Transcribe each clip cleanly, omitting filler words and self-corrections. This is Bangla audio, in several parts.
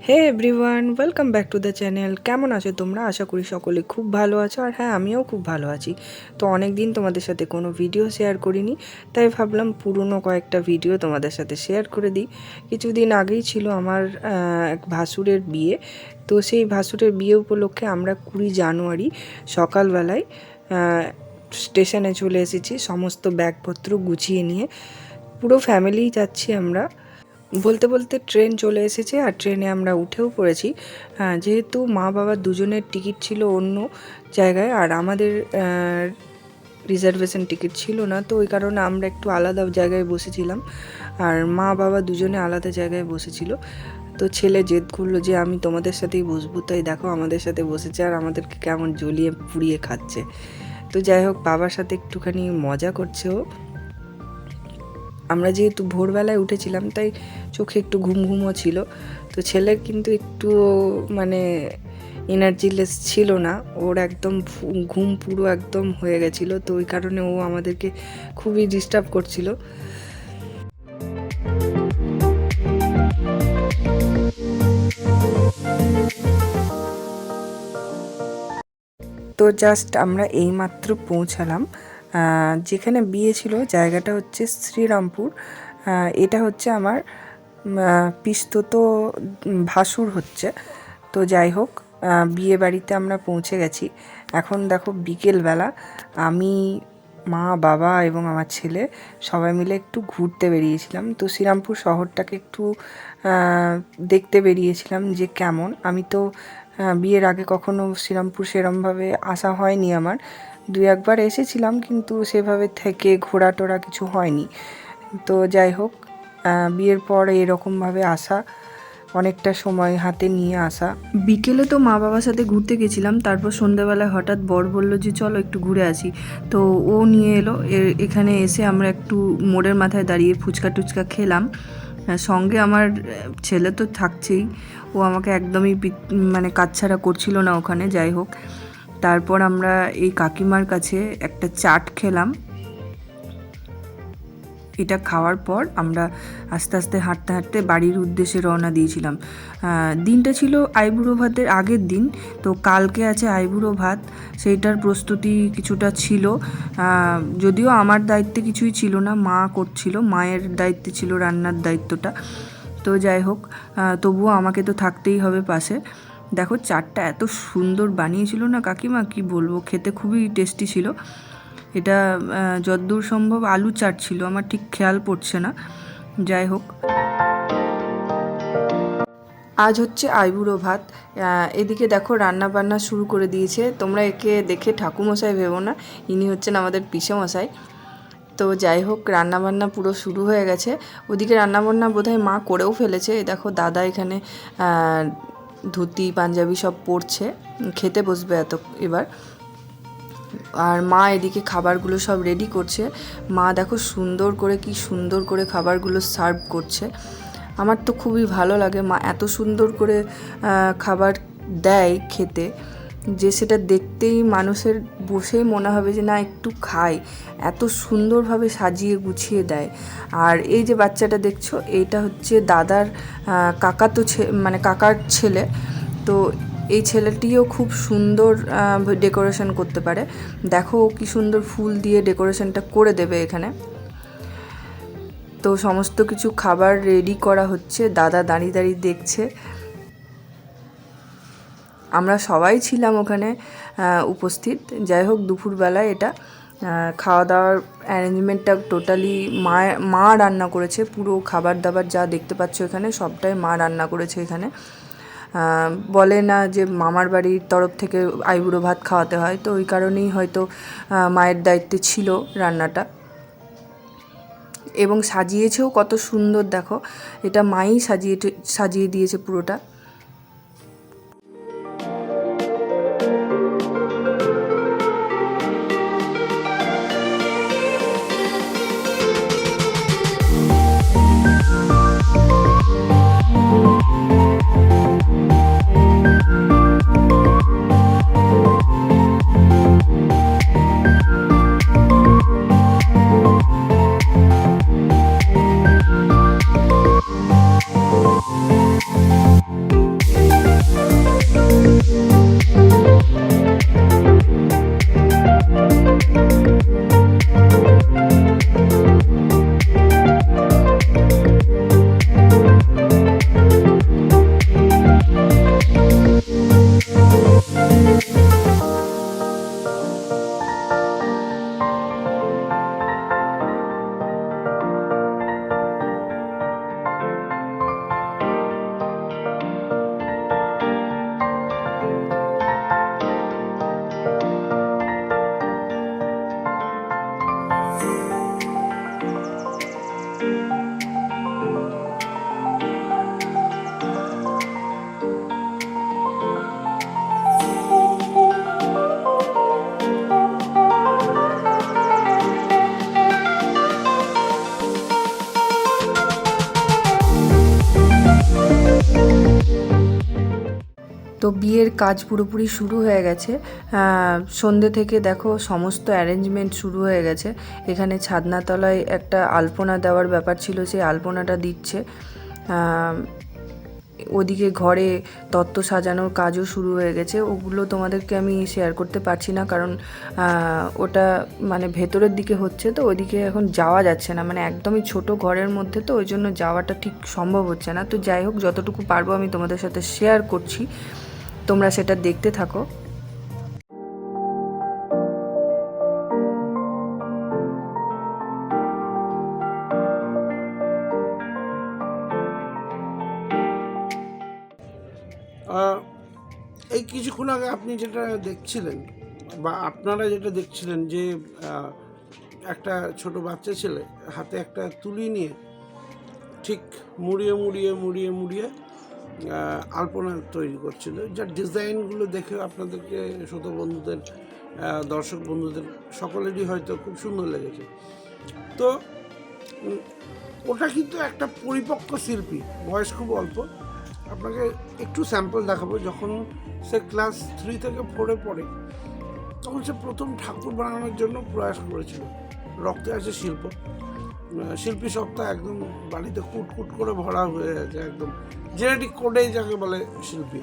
Hey everyone, welcome back to the channel. কেমন আছো তোমরা? আশা করি সকলে খুব ভালো আছো। আর হ্যাঁ, আমিও খুব ভালো আছি। তো অনেক দিন তোমাদের সাথে কোনো ভিডিও শেয়ার করিনি, তাই ভাবলাম পুরনো কয়েকটা ভিডিও তোমাদের সাথে শেয়ার করে দিই। কিছুদিন আগেই ছিল আমার এক ভাসুরের বিয়ে। তো সেই ভাসুরের বিয়ে উপলক্ষে আমরা 20 জানুয়ারি সকালবেলায় স্টেশনে চলে এসেছি সমস্ত ব্যাগপত্র গুছিয়ে নিয়ে। পুরো ফ্যামিলিই যাচ্ছি আমরা। বলতে বলতে ট্রেন চলে এসেছে আর ট্রেনে আমরা উঠেও পড়েছি। যেহেতু মা বাবার দুজনের টিকিট ছিল অন্য জায়গায় আর আমাদের রিজার্ভেশন টিকিট ছিল না, তো ওই কারণে আমরা একটু আলাদা জায়গায় বসেছিলাম আর মা বাবা দুজনে আলাদা জায়গায় বসেছিল। তো ছেলে জেদ করলো যে আমি তোমাদের সাথেই বসবো, তাই দেখো আমাদের সাথে বসেছে আর আমাদেরকে কেমন জ্বলিয়ে পুড়িয়ে খাচ্ছে। তো যাই হোক, বাবার সাথে একটুখানি মজা করছে ও। আমরা যেহেতু ভোরবেলায় উঠেছিলাম তাই চোখে একটু ঘুম ঘুমও ছিল। তো ছেলের কিন্তু একটু মানে এনার্জিলেস ছিল না, ওর একদম ঘুম পুরো একদম হয়ে গেছিলো। তো ওই কারণে ও আমাদেরকে খুবই ডিস্টার্ব করছিল। তো জাস্ট আমরা এইমাত্র পৌঁছালাম যেখানে বিয়ে ছিল। জায়গাটা হচ্ছে শ্রীরামপুর। এটা হচ্ছে আমার পিস্তত ভাসুর হচ্ছে। তো যাই হোক, বিয়ে বাড়িতে আমরা পৌঁছে গেছি। এখন দেখো বিকেলবেলা আমি, মা, বাবা এবং আমার ছেলে সবাই মিলে একটু ঘুরতে বেরিয়েছিলাম। তো শ্রীরামপুর শহরটাকে একটু দেখতে বেরিয়েছিলাম যে কেমন। আমি তো বিয়ের আগে কখনো শ্রীরামপুর সেরমভাবে আসা হয়নি আমার। 2-1বার এসেছিলাম, কিন্তু সেভাবে থেকে ঘোরা টোরা কিছু হয়নি। তো যাই হোক, বিয়ের পর এরকমভাবে আসা, অনেকটা সময় হাতে নিয়ে আসা। বিকেলে তো মা বাবার সাথে ঘুরতে গেছিলাম, তারপর সন্ধ্যাবেলায় হঠাৎ বর বললো যে চলো একটু ঘুরে আসি। তো ও নিয়ে এলো। এখানে এসে আমরা একটু মোড়ের মাথায় দাঁড়িয়ে ফুচকা টুচকা খেলাম। সঙ্গে আমার ছেলে তো থাকছেই, ও আমাকে একদমই মানে কাছছাড়া করছিল না ওখানে। যাই হোক, তারপর আমরা এই কাকিমার কাছে একটা চাট খেলাম। এটা খাওয়ার পর আমরা আস্তে আস্তে হাঁটতে হাঁটতে বাড়ির উদ্দেশ্যে রওনা দিয়েছিলাম। দিনটা ছিল আইবুড়ো ভাতের আগের দিন। তো কালকে আছে আইবুড়ো ভাত, সেইটার প্রস্তুতি কিছুটা ছিল। যদিও আমার দায়িত্বে কিছুই ছিল না, মা করছিল, মায়ের দায়িত্বে ছিল রান্নার দায়িত্বটা। তো যাই হোক, তবুও আমাকে তো থাকতেই হবে পাশে। দেখো চাটটা এত সুন্দর বানিয়েছিল না কাকিমা, কি বলবো, খেতে খুবই টেস্টি ছিল। এটা যতদূর সম্ভব আলু চাট ছিল, আমার ঠিক খেয়াল পড়ছে না। যাই হোক, আজ হচ্ছে আইবুড়ো ভাত। এদিকে দেখো রান্না বান্না শুরু করে দিয়েছে। তোমরা একে দেখে ঠাকুমশাই ভেবো না, ইনি হচ্ছেন আমাদের পিসেমশাই। তো যাই হোক, রান্নাবান্না পুরো শুরু হয়ে গেছে। ওদিকে রান্নাবান্না বোধহয় মা করেও ফেলেছে। দেখো দাদা এখানে ধুতি পাঞ্জাবি সব পরছে, খেতে বসবে এবার। আর মা এদিকে খাবারগুলো সব রেডি করছে। মা দেখো কি সুন্দর করে খাবারগুলো সার্ভ করছে। আমার তো খুবই ভালো লাগে, মা এত সুন্দর করে খাবার দেয় খেতে, যে সেটা দেখতেই মানুষের বসেই মনে হবে যে না একটু খাই। এত সুন্দরভাবে সাজিয়ে গুছিয়ে দেয়। আর এই যে বাচ্চাটা দেখছো, এইটা হচ্ছে দাদার মানে কাকার ছেলে। তো এই ছেলেটিও খুব সুন্দর ডেকোরেশন করতে পারে। দেখো কি সুন্দর ফুল দিয়ে ডেকোরেশনটা করে দেবে এখানে। তো সমস্ত কিছু খাবার রেডি করা হচ্ছে, দাদা দাঁড়িয়ে দাঁড়িয়ে দেখছে। আমরা সবাই ছিলাম ওখানে উপস্থিত। যাই হোক, দুপুরবেলায় এটা খাওয়া দাওয়ার অ্যারেঞ্জমেন্টটা টোটালি মা রান্না করেছে। পুরো খাবার দাবার যা দেখতে পাচ্ছ এখানে সবটাই মা রান্না করেছে এখানে। বলে না যে মামার বাড়ির তরফ থেকে আইবুড়ো ভাত খাওয়াতে হয়, তো ওই কারণেই হয়তো মায়ের দায়িত্বে ছিল রান্নাটা। এবং সাজিয়েছেও কত সুন্দর, দেখো এটা মাই সাজিয়ে দিয়েছে পুরোটা। তো বিয়ের কাজ পুরোপুরি শুরু হয়ে গেছে। সন্ধ্যে থেকে দেখো সমস্ত অ্যারেঞ্জমেন্ট শুরু হয়ে গেছে। এখানে ছাদনাতলায় একটা আলপনা দেওয়ার ব্যাপার ছিল, সেই আলপনাটা দিচ্ছে। ওদিকে ঘরে তত্ত্ব সাজানোর কাজও শুরু হয়ে গেছে। ওগুলো তোমাদেরকে আমি শেয়ার করতে পারছি না, কারণ ওটা মানে ভেতরের দিকে হচ্ছে, তো ওইদিকে এখন যাওয়া যাচ্ছে না, মানে একদমই ছোট ঘরের মধ্যে, তো ওই জন্য যাওয়াটা ঠিক সম্ভব হচ্ছে না। তো যাই হোক, যতটুকু পারবো আমি তোমাদের সাথে শেয়ার করছি, তোমরা সেটা দেখতে থাকো। এই কিছুক্ষণ আগে আপনি যেটা দেখছিলেন বা আপনারা যেটা দেখছিলেন যে একটা ছোট বাচ্চা ছেলে হাতে একটা তুলি নিয়ে ঠিক মুড়িয়ে মুড়িয়ে মুড়িয়ে মুড়িয়ে আলপনা তৈরি করছিল, যার ডিজাইনগুলো দেখে আপনাদেরকে শ্রোতা বন্ধুদের, দর্শক বন্ধুদের সকলেরই হয়তো খুব সুন্দর লেগেছে। তো ওটা কিন্তু একটা পরিপক্ক শিল্পী, বয়স খুব অল্প। আপনাকে একটু স্যাম্পল দেখাবো। যখন সে ক্লাস 3 থেকে 4-এ পড়ে, তখন সে প্রথম ঠাকুর বানানোর জন্য প্রয়াস করেছিল। রক্তে আছে শিল্প, শিল্পী সত্তা একদম বাড়িতে কুটকুট করে ভরা হয়ে আছে, একদম জেনেটিক কোডেই যাকে বলে শিল্পী।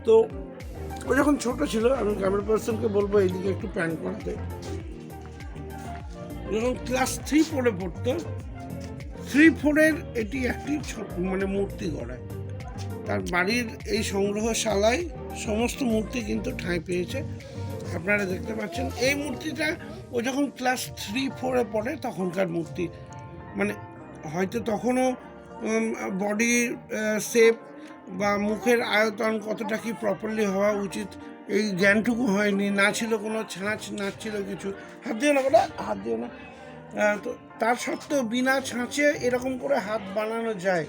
তো ও যখন ছোট ছিল, আমি ক্যামেরা পার্সনকে বলবো এইদিকে একটু প্যান করতে, যখন ক্লাস 3-4-এ পড়তো, 3-4-এর এটি একটি মানে মূর্তি গড়ায়। তার বাড়ির এই সংগ্রহশালায় সমস্ত মূর্তি কিন্তু ঠাঁই পেয়েছে। আপনারা দেখতে পাচ্ছেন এই মূর্তিটা ও যখন ক্লাস 3-4-এ পড়ে তখনকার মূর্তি, মানে হয়তো তখনও বডির শেপ বা মুখের আয়তন কতটা কি প্রপারলি হওয়া উচিত এই জ্ঞানটুকু হয়নি, না ছিল কোনো ছাঁচ, না ছিল কিছু। হাত দিও না বেটা, হাত দিও না। তো তার সত্ত্বেও বিনা ছাঁচে এরকম করে হাত বানানো যায়,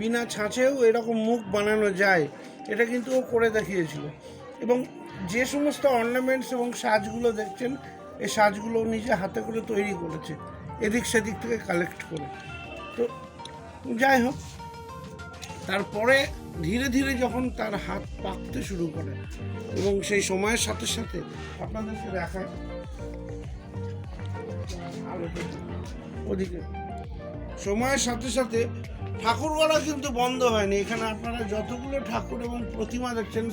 বিনা ছাঁচেও এরকম মুখ বানানো যায়, এটা কিন্তু ও করে দেখিয়েছিল। এবং যে সমস্ত অর্নামেন্টস এবং সাজগুলো দেখছেন, এই সাজগুলো নিজে হাতে করে তৈরি করেছে, এদিক সেদিক থেকে কালেক্ট করে। তো যাই হোক, তারপরে ধীরে ধীরে যখন তার হাত পাকতে শুরু করে এবং সেই সময়ের সাথে সাথে আপনাদেরকে দেখায় ওদিকে, সময়ের সাথে সাথে ঠাকুর গড়া কিন্তু বন্ধ হয়নি। এখানে আপনারা যতগুলো ঠাকুর এবং প্রতিমা দেখছেন,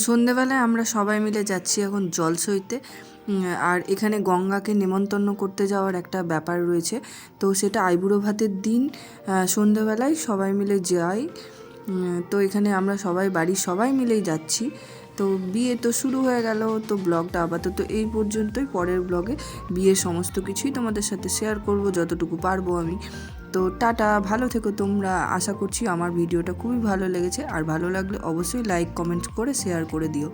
সন্ধেবেলায় আমরা সবাই মিলে যাচ্ছি এখন জল সইতে। আর এখানে গঙ্গাকে নেমন্তন্ন করতে যাওয়ার একটা ব্যাপার রয়েছে, তো সেটা আইবুড়ো ভাতের দিন সন্ধেবেলায় সবাই মিলে যাই। তো এখানে আমরা সবাই বাড়ির সবাই মিলেই যাচ্ছি। তো বিয়ে তো শুরু হয়ে গেল, তো ব্লগটা আপাতত এই পর্যন্তই। পরের ব্লগে বিয়ের সমস্ত কিছুই তোমাদের সাথে শেয়ার করব যতটুকু পারবো আমি। তো টাটা, ভালো থেকো তোমরা। আশা করছি আমার ভিডিওটা খুবই ভালো লেগেছে, আর ভালো লাগলে অবশ্যই লাইক কমেন্ট করে শেয়ার করে দিও।